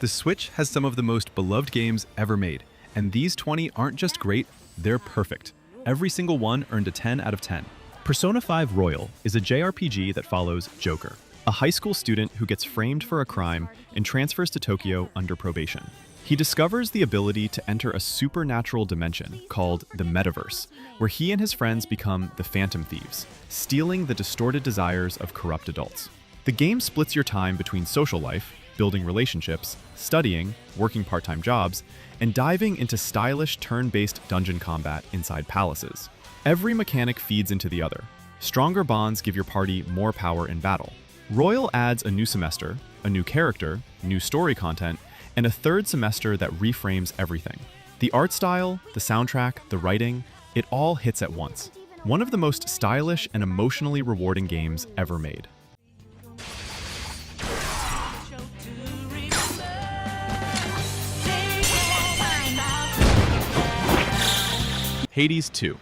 The Switch has some of the most beloved games ever made, and these 20 aren't just great, they're perfect. Every single one earned a 10 out of 10. Persona 5 Royal is a JRPG that follows Joker, a high school student who gets framed for a crime and transfers to Tokyo under probation. He discovers the ability to enter a supernatural dimension called the Metaverse, where he and his friends become the Phantom Thieves, stealing the distorted desires of corrupt adults. The game splits your time between social life, building relationships, studying, working part-time jobs, and diving into stylish turn-based dungeon combat inside palaces. Every mechanic feeds into the other. Stronger bonds give your party more power in battle. Royal adds a new semester, a new character, new story content, and a third semester that reframes everything. The art style, the soundtrack, the writing, it all hits at once. One of the most stylish and emotionally rewarding games ever made. Hades 2.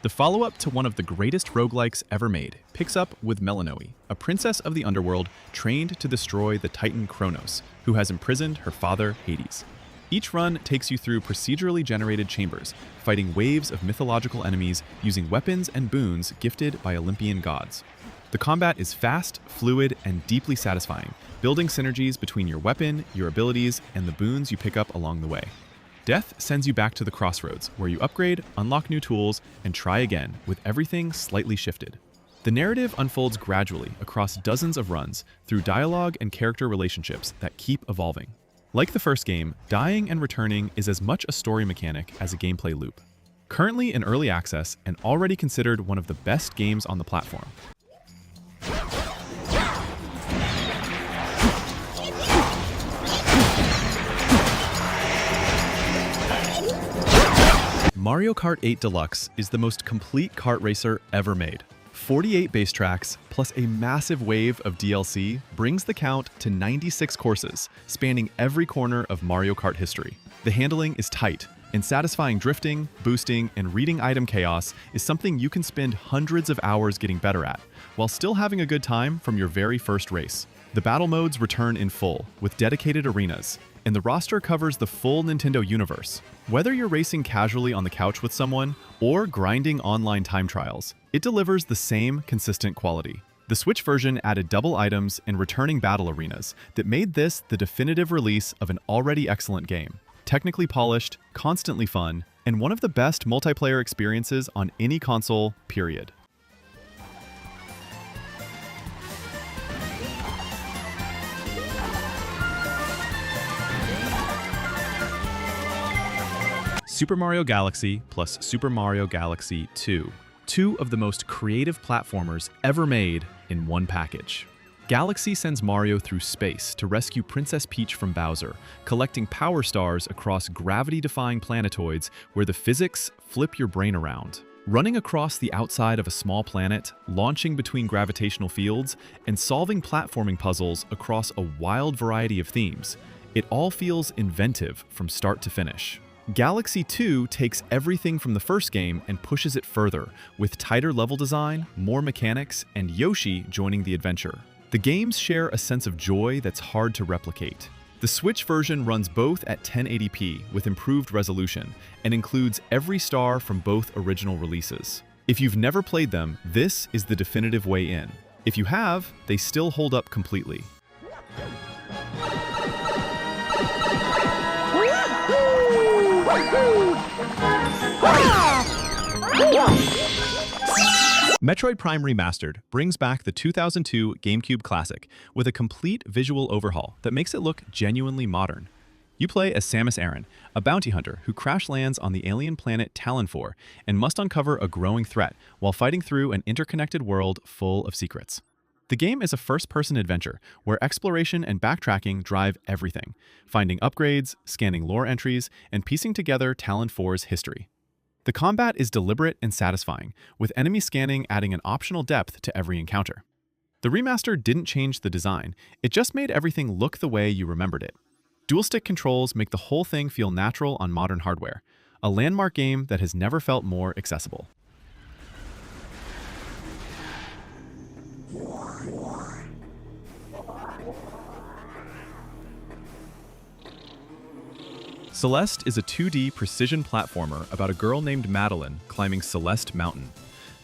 The follow-up to one of the greatest roguelikes ever made picks up with Melinoe, a princess of the underworld trained to destroy the titan Kronos, who has imprisoned her father Hades. Each run takes you through procedurally generated chambers, fighting waves of mythological enemies using weapons and boons gifted by Olympian gods. The combat is fast, fluid, and deeply satisfying, building synergies between your weapon, your abilities, and the boons you pick up along the way. Death sends you back to the crossroads, where you upgrade, unlock new tools, and try again, with everything slightly shifted. The narrative unfolds gradually across dozens of runs through dialogue and character relationships that keep evolving. Like the first game, dying and returning is as much a story mechanic as a gameplay loop. Currently in early access and already considered one of the best games on the platform. Mario Kart 8 Deluxe is the most complete kart racer ever made. 48 base tracks, plus a massive wave of DLC, brings the count to 96 courses, spanning every corner of Mario Kart history. The handling is tight, and satisfying drifting, boosting, and reading item chaos is something you can spend hundreds of hours getting better at, while still having a good time from your very first race. The battle modes return in full, with dedicated arenas, and the roster covers the full Nintendo universe. Whether you're racing casually on the couch with someone, or grinding online time trials, it delivers the same consistent quality. The Switch version added double items and returning battle arenas that made this the definitive release of an already excellent game. Technically polished, constantly fun, and one of the best multiplayer experiences on any console, period. Super Mario Galaxy plus Super Mario Galaxy 2. Two of the most creative platformers ever made in one package. Galaxy sends Mario through space to rescue Princess Peach from Bowser, collecting power stars across gravity-defying planetoids where the physics flip your brain around. Running across the outside of a small planet, launching between gravitational fields, and solving platforming puzzles across a wild variety of themes, it all feels inventive from start to finish. Galaxy 2 takes everything from the first game and pushes it further, with tighter level design, more mechanics, and Yoshi joining the adventure. The games share a sense of joy that's hard to replicate. The Switch version runs both at 1080p with improved resolution, and includes every star from both original releases. If you've never played them, this is the definitive way in. If you have, they still hold up completely. Metroid Prime Remastered brings back the 2002 GameCube classic with a complete visual overhaul that makes it look genuinely modern. You play as Samus Aran, a bounty hunter who crash lands on the alien planet Talon 4 and must uncover a growing threat while fighting through an interconnected world full of secrets. The game is a first-person adventure where exploration and backtracking drive everything, finding upgrades, scanning lore entries, and piecing together Talon 4's history. The combat is deliberate and satisfying, with enemy scanning adding an optional depth to every encounter. The remaster didn't change the design, it just made everything look the way you remembered it. Dual-stick controls make the whole thing feel natural on modern hardware, a landmark game that has never felt more accessible. Celeste is a 2D precision platformer about a girl named Madeline climbing Celeste Mountain.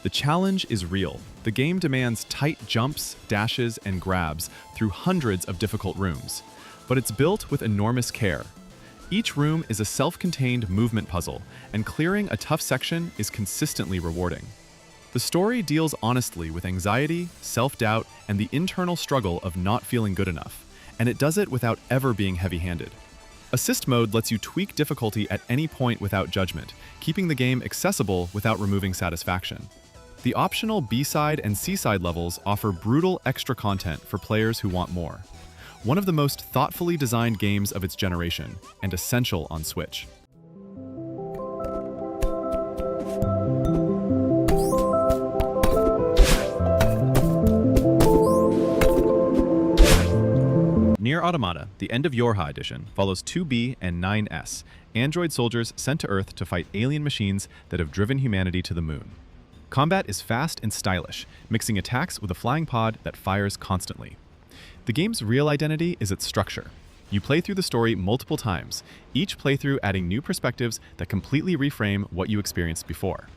The challenge is real. The game demands tight jumps, dashes, and grabs through hundreds of difficult rooms, but it's built with enormous care. Each room is a self-contained movement puzzle, and clearing a tough section is consistently rewarding. The story deals honestly with anxiety, self-doubt, and the internal struggle of not feeling good enough, and it does it without ever being heavy-handed. Assist mode lets you tweak difficulty at any point without judgment, keeping the game accessible without removing satisfaction. The optional B-side and C-side levels offer brutal extra content for players who want more. One of the most thoughtfully designed games of its generation, and essential on Switch. NieR Automata, the End of YoRHa edition, follows 2B and 9S, android soldiers sent to Earth to fight alien machines that have driven humanity to the moon. Combat is fast and stylish, mixing attacks with a flying pod that fires constantly. The game's real identity is its structure. You play through the story multiple times, each playthrough adding new perspectives that completely reframe what you experienced before.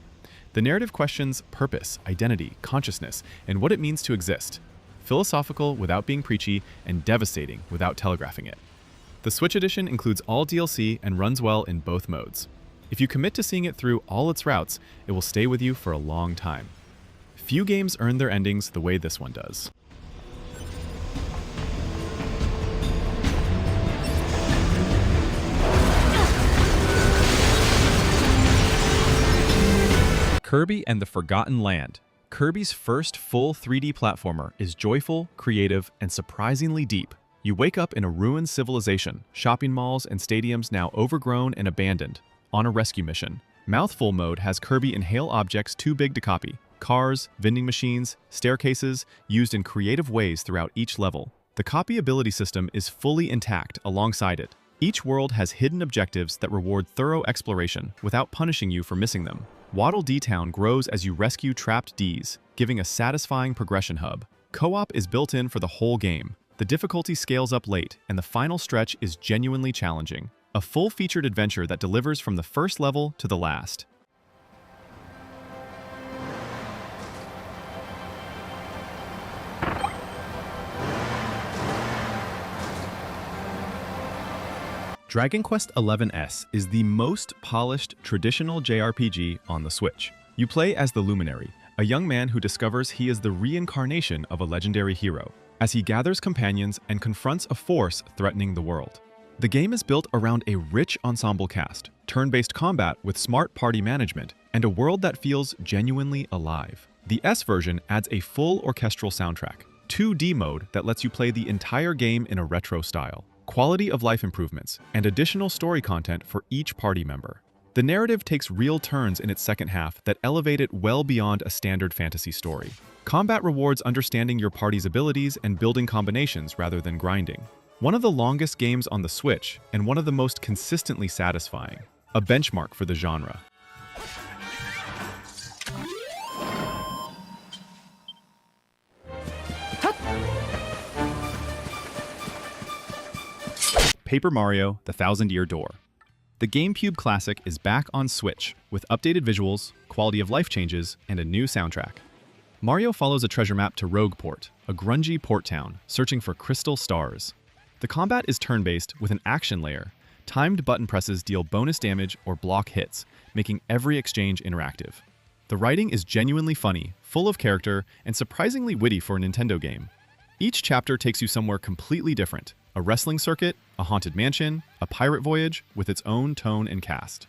The narrative questions purpose, identity, consciousness, and what it means to exist. Philosophical without being preachy, and devastating without telegraphing it. The Switch edition includes all DLC and runs well in both modes. If you commit to seeing it through all its routes, it will stay with you for a long time. Few games earn their endings the way this one does. Kirby and the Forgotten Land. Kirby's first full 3D platformer is joyful, creative, and surprisingly deep. You wake up in a ruined civilization, shopping malls and stadiums now overgrown and abandoned, on a rescue mission. Mouthful mode has Kirby inhale objects too big to copy. Cars, vending machines, staircases, used in creative ways throughout each level. The copyability system is fully intact alongside it. Each world has hidden objectives that reward thorough exploration without punishing you for missing them. Waddle Dee Town grows as you rescue trapped Ds, giving a satisfying progression hub. Co-op is built in for the whole game. The difficulty scales up late, and the final stretch is genuinely challenging. A full-featured adventure that delivers from the first level to the last. Dragon Quest XI's is the most polished traditional JRPG on the Switch. You play as the Luminary, a young man who discovers he is the reincarnation of a legendary hero, as he gathers companions and confronts a force threatening the world. The game is built around a rich ensemble cast, turn-based combat with smart party management, and a world that feels genuinely alive. The S version adds a full orchestral soundtrack, 2D mode that lets you play the entire game in a retro style, quality of life improvements, and additional story content for each party member. The narrative takes real turns in its second half that elevate it well beyond a standard fantasy story. Combat rewards understanding your party's abilities and building combinations rather than grinding. One of the longest games on the Switch, and one of the most consistently satisfying. A benchmark for the genre. Paper Mario: The Thousand-Year Door. The GameCube classic is back on Switch, with updated visuals, quality of life changes, and a new soundtrack. Mario follows a treasure map to Rogueport, a grungy port town, searching for crystal stars. The combat is turn-based with an action layer. Timed button presses deal bonus damage or block hits, making every exchange interactive. The writing is genuinely funny, full of character, and surprisingly witty for a Nintendo game. Each chapter takes you somewhere completely different. A wrestling circuit, a haunted mansion, a pirate voyage with its own tone and cast.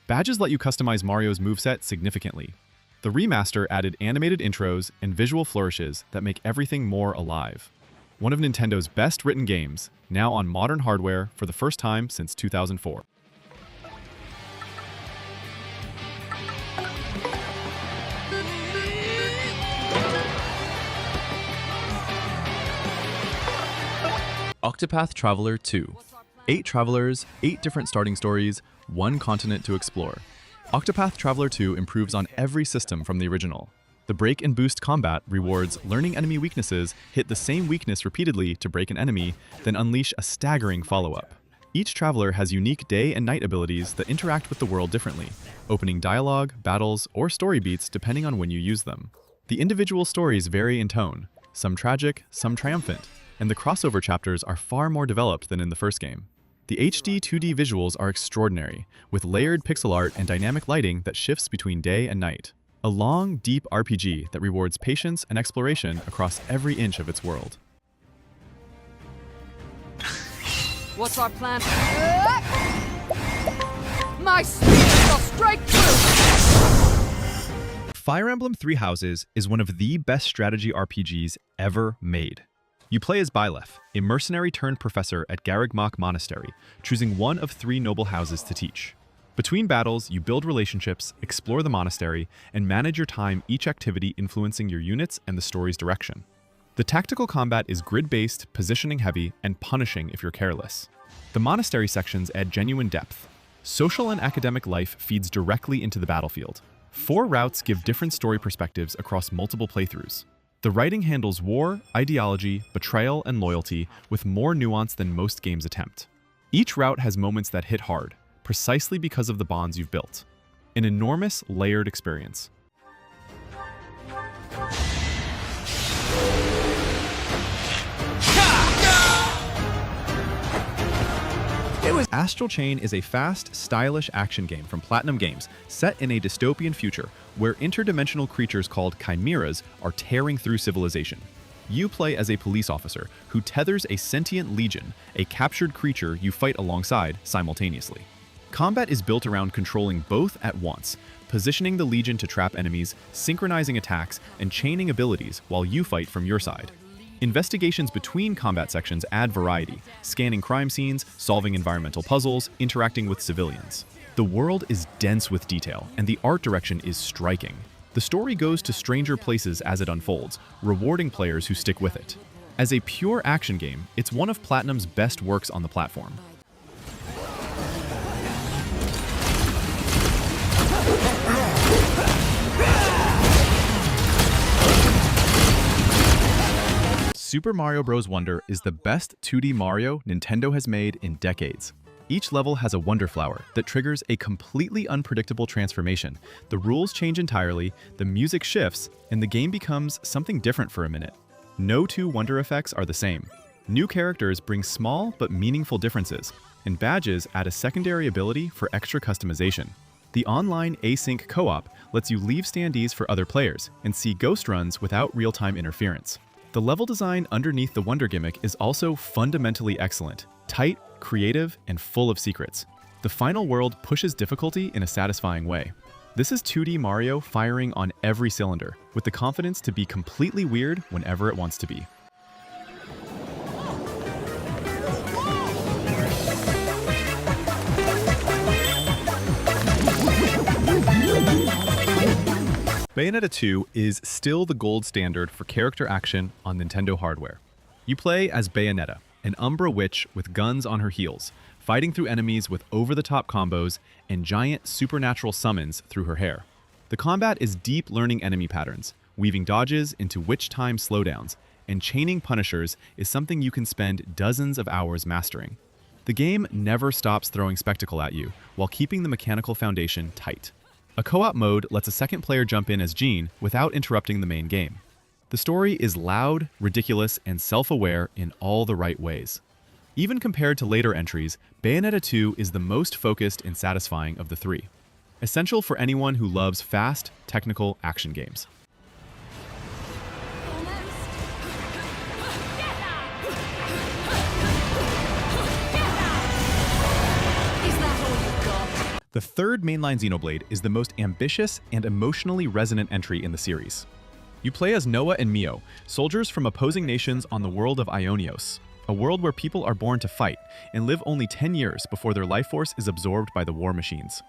Badges let you customize Mario's moveset significantly. The remaster added animated intros and visual flourishes that make everything more alive. One of Nintendo's best-written games, now on modern hardware for the first time since 2004. Octopath Traveler II. 8 travelers, 8 different starting stories, 1 continent to explore. Octopath Traveler 2 improves on every system from the original. The break and boost combat rewards learning enemy weaknesses, hit the same weakness repeatedly to break an enemy, then unleash a staggering follow-up. Each traveler has unique day and night abilities that interact with the world differently, opening dialogue, battles, or story beats depending on when you use them. The individual stories vary in tone, some tragic, some triumphant, and the crossover chapters are far more developed than in the first game. The HD 2D visuals are extraordinary, with layered pixel art and dynamic lighting that shifts between day and night. A long, deep RPG that rewards patience and exploration across every inch of its world. What's our plan? My spear shall strike through! Fire Emblem Three Houses is one of the best strategy RPGs ever made. You play as Byleth, a mercenary-turned-professor at Garrigmach Monastery, choosing one of 3 noble houses to teach. Between battles, you build relationships, explore the monastery, and manage your time, each activity influencing your units and the story's direction. The tactical combat is grid-based, positioning-heavy, and punishing if you're careless. The monastery sections add genuine depth. Social and academic life feeds directly into the battlefield. 4 routes give different story perspectives across multiple playthroughs. The writing handles war, ideology, betrayal, and loyalty with more nuance than most games attempt. Each route has moments that hit hard, precisely because of the bonds you've built. An enormous, layered experience. Astral Chain is a fast, stylish action game from Platinum Games, set in a dystopian future where interdimensional creatures called chimeras are tearing through civilization. You play as a police officer who tethers a sentient legion, a captured creature you fight alongside simultaneously. Combat is built around controlling both at once, positioning the legion to trap enemies, synchronizing attacks, and chaining abilities while you fight from your side. Investigations between combat sections add variety, scanning crime scenes, solving environmental puzzles, interacting with civilians. The world is dense with detail, and the art direction is striking. The story goes to stranger places as it unfolds, rewarding players who stick with it. As a pure action game, it's one of Platinum's best works on the platform. Super Mario Bros. Wonder is the best 2D Mario Nintendo has made in decades. Each level has a Wonder Flower that triggers a completely unpredictable transformation. The rules change entirely, the music shifts, and the game becomes something different for a minute. No 2 Wonder effects are the same. New characters bring small but meaningful differences, and badges add a secondary ability for extra customization. The online async co-op lets you leave standees for other players and see ghost runs without real-time interference. The level design underneath the Wonder gimmick is also fundamentally excellent, tight, creative, and full of secrets. The final world pushes difficulty in a satisfying way. This is 2D Mario firing on every cylinder, with the confidence to be completely weird whenever it wants to be. Bayonetta 2 is still the gold standard for character action on Nintendo hardware. You play as Bayonetta, an Umbra witch with guns on her heels, fighting through enemies with over-the-top combos and giant supernatural summons through her hair. The combat is deep learning enemy patterns, weaving dodges into witch time slowdowns, and chaining punishers is something you can spend dozens of hours mastering. The game never stops throwing spectacle at you, while keeping the mechanical foundation tight. A co-op mode lets a second player jump in as Jean without interrupting the main game. The story is loud, ridiculous, and self-aware in all the right ways. Even compared to later entries, Bayonetta 2 is the most focused and satisfying of the 3. Essential for anyone who loves fast, technical action games. The third mainline Xenoblade is the most ambitious and emotionally resonant entry in the series. You play as Noah and Mio, soldiers from opposing nations on the world of Ionios, a world where people are born to fight and live only 10 years before their life force is absorbed by the war machines.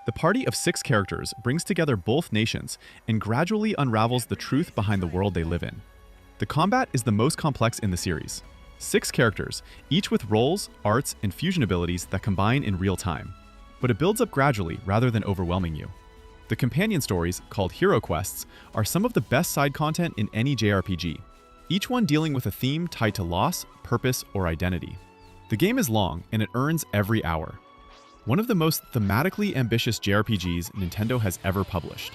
The party of 6 characters brings together both nations and gradually unravels the truth behind the world they live in. The combat is the most complex in the series. 6 characters, each with roles, arts, and fusion abilities that combine in real time. But it builds up gradually rather than overwhelming you. The companion stories, called Hero Quests, are some of the best side content in any JRPG, each one dealing with a theme tied to loss, purpose, or identity. The game is long, and it earns every hour. One of the most thematically ambitious JRPGs Nintendo has ever published.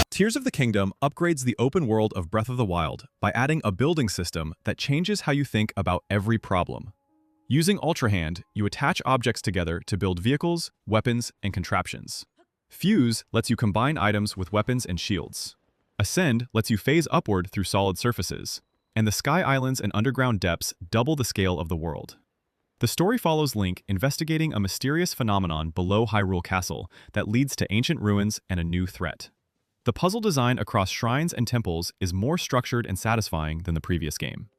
Tears of the Kingdom upgrades the open world of Breath of the Wild by adding a building system that changes how you think about every problem. Using Ultra Hand, you attach objects together to build vehicles, weapons, and contraptions. Fuse lets you combine items with weapons and shields. Ascend lets you phase upward through solid surfaces. And the Sky Islands and underground depths double the scale of the world. The story follows Link investigating a mysterious phenomenon below Hyrule Castle that leads to ancient ruins and a new threat. The puzzle design across shrines and temples is more structured and satisfying than the previous game.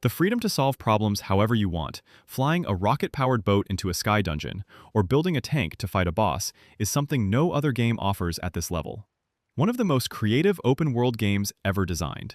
The freedom to solve problems however you want, flying a rocket-powered boat into a sky dungeon, or building a tank to fight a boss, is something no other game offers at this level. One of the most creative open-world games ever designed.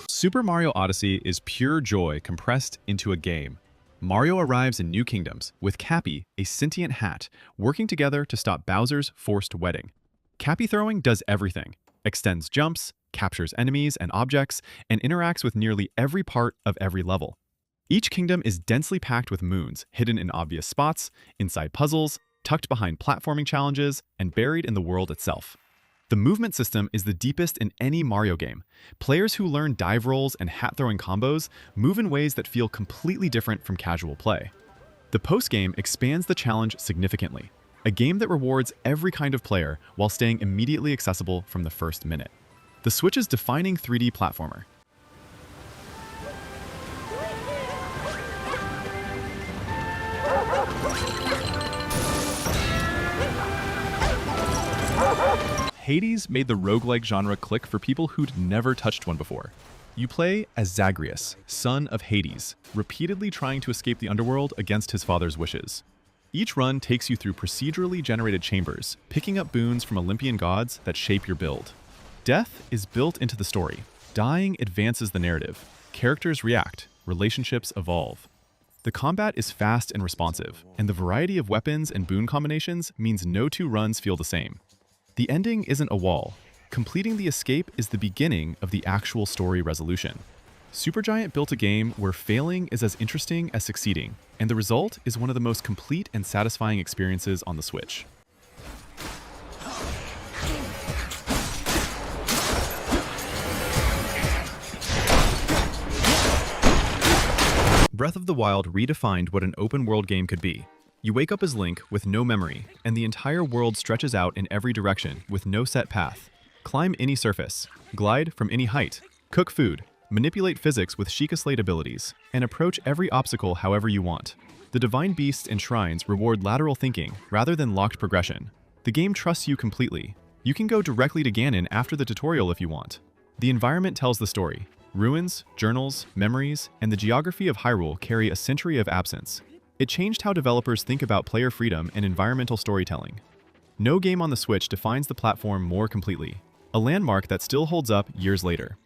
Super Mario Odyssey is pure joy compressed into a game. Mario arrives in new kingdoms, with Cappy, a sentient hat, working together to stop Bowser's forced wedding. Cappy throwing does everything, extends jumps, captures enemies and objects, and interacts with nearly every part of every level. Each kingdom is densely packed with moons, hidden in obvious spots, inside puzzles, tucked behind platforming challenges, and buried in the world itself. The movement system is the deepest in any Mario game. Players who learn dive rolls and hat-throwing combos move in ways that feel completely different from casual play. The post-game expands the challenge significantly, a game that rewards every kind of player while staying immediately accessible from the first minute. The Switch's defining 3D platformer. Hades made the roguelike genre click for people who'd never touched one before. You play as Zagreus, son of Hades, repeatedly trying to escape the underworld against his father's wishes. Each run takes you through procedurally generated chambers, picking up boons from Olympian gods that shape your build. Death is built into the story. Dying advances the narrative. Characters react, relationships evolve. The combat is fast and responsive, and the variety of weapons and boon combinations means no two runs feel the same. The ending isn't a wall. Completing the escape is the beginning of the actual story resolution. Supergiant built a game where failing is as interesting as succeeding, and the result is one of the most complete and satisfying experiences on the Switch. Breath of the Wild redefined what an open-world game could be. You wake up as Link with no memory, and the entire world stretches out in every direction with no set path. Climb any surface, glide from any height, cook food, manipulate physics with Sheikah Slate abilities, and approach every obstacle however you want. The divine beasts and shrines reward lateral thinking rather than locked progression. The game trusts you completely. You can go directly to Ganon after the tutorial if you want. The environment tells the story. Ruins, journals, memories, and the geography of Hyrule carry a century of absence. It changed how developers think about player freedom and environmental storytelling. No game on the Switch defines the platform more completely, a landmark that still holds up years later.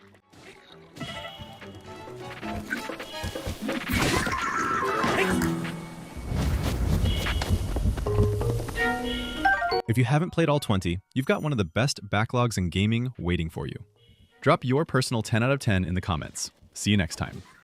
If you haven't played all 20, you've got one of the best backlogs in gaming waiting for you. Drop your personal 10 out of 10 in the comments. See you next time.